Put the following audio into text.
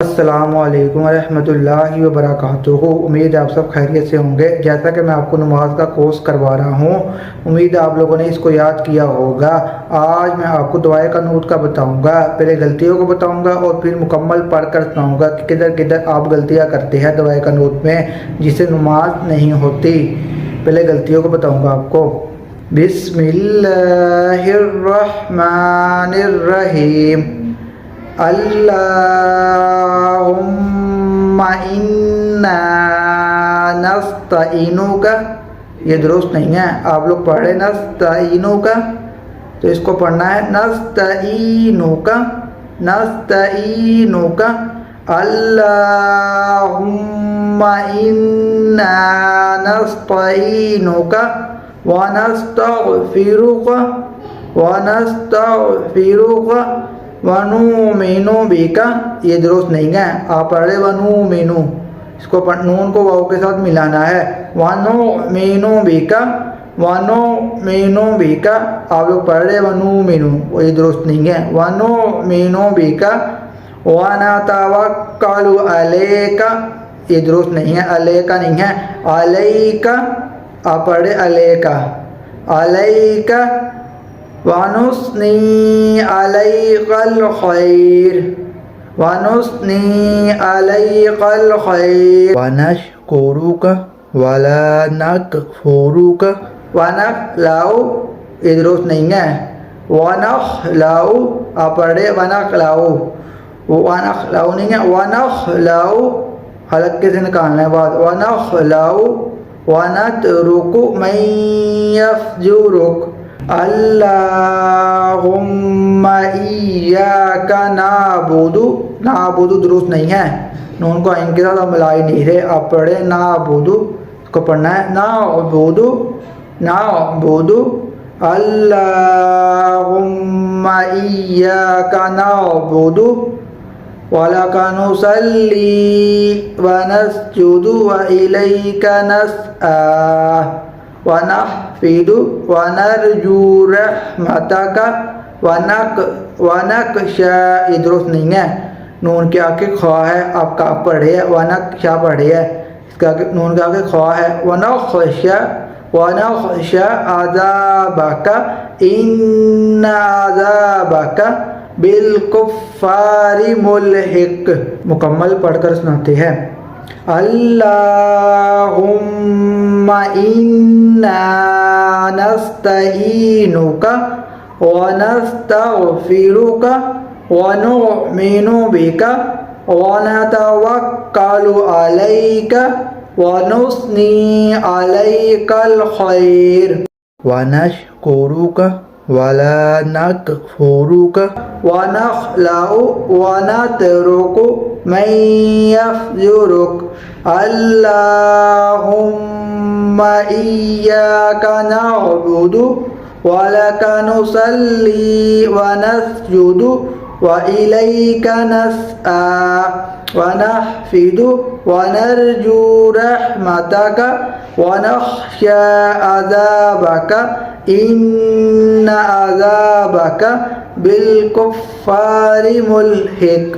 السلام علیکم ورحمۃ اللہ وبرکاتہ۔ امید ہے آپ سب خیریت سے ہوں گے۔ جیسا کہ میں آپ کو نماز کا کورس کروا رہا ہوں، امید ہے آپ لوگوں نے اس کو یاد کیا ہوگا۔ آج میں آپ کو دعائے قنوت کا بتاؤں گا، پہلے غلطیوں کو بتاؤں گا اور پھر مکمل پڑھ کر سناؤں گا کہ کدھر کدھر آپ غلطیاں کرتے ہیں دعائے قنوت میں، جس سے نماز نہیں ہوتی۔ پہلے غلطیوں کو بتاؤں گا آپ کو۔ بسم اللہ الرحمن الرحیم۔ اللہم انا نستعینک، یہ درست نہیں ہے، آپ لوگ پڑھ رہے نستعینک، تو اس کو پڑھنا ہے نستعینک نستعینک۔ اللہم انا نستعینک ونستغفرک ونستغفرک وَنُؤْمِنُ بِكَ، یہ درست نہیں ہے، آپ پڑھ رہے وَنُؤْمِنُ، اس کو نون کو واو کے ساتھ ملانا ہے۔ وَنُؤْمِنُ بِكَ وَنُؤْمِنُ بِكَ، آپ لوگ پڑھ رہے وَنُؤْمِنُ، یہ درست نہیں ہے۔ وَنُؤْمِنُ بِكَ وَنَتَوَكَّلُ عَلَيْكَ، یہ درست نہیں ہے، علیکہ نہیں ہے، علیکہ، آپ پڑھ رہے علیکہ علیکہ۔ وَنُثْنِي عَلَيْكَ الْخَيْرَ وَنُثْنِي عَلَيْكَ الْخَيْرَ وَنَشْكُرُكَ وَلَا نَكْفُرُكَ وَنَخْلَعُ، یہ درست نہیں ہے، وَنَخْلَعُ، آپ پڑھ رہے وَنَخْلَعُ، وَنَخْلَعُ نہیں ہے، وَنَخْلَعُ، حلقے سے نکالنا ہے بعد، وَنَخْلَعُ وَنَتْرُكُ مَن يَفْجُرُكَ۔ اللہم ایاک نعبد، نعبد درست نہیں ہے، نون کو عین کے ساتھ ملا ہی نہیں رہے، آپ پڑھے نعبد، اس کو پڑھنا ہے نعبد نعبد۔ اللہم ایاک نعبد وَلَكَ نُصَلِّي وَنَسْجُدُ وَإِلَيْكَ نَسْعَىٰ وَنَحْفِدُ وَنَرْجُو رَحْمَتَكَ وَنَخْشَىٰ، یہ درست نہیں ہے، نون کے آگے خواہ ہے، آپ کا پڑھے ہے وَنَخْشَىٰ پڑھے ہے، اس کا نون کے آگے خواہ ہے، وَنَخْشَىٰ عَذَابَكَ إِنَّ عَذَابَكَ بِالْكُفَّارِ مُلْحِقٌ، مکمل پڑھ کر سناتے ہیں۔ اللہم انا نستعینک ونستغفرک ونؤمن بک ونتوکل علیک ونثنی علیک الخیر ونشکرک ولا نکفرک ونخلع ونترک من یفجرک۔ اللہم ایاک نعبد وَلَكَ نُصَلِّي وَنَسْجُدُ وَإِلَيْكَ نَسْعَىٰ وَنَحْفِدُ وَنَرْجُو رَحْمَتَكَ وَنَخْشَىٰ عَذَابَكَ إِنَّ عَذَابَكَ بِالْكُفَّارِ مُلْحِقٌ۔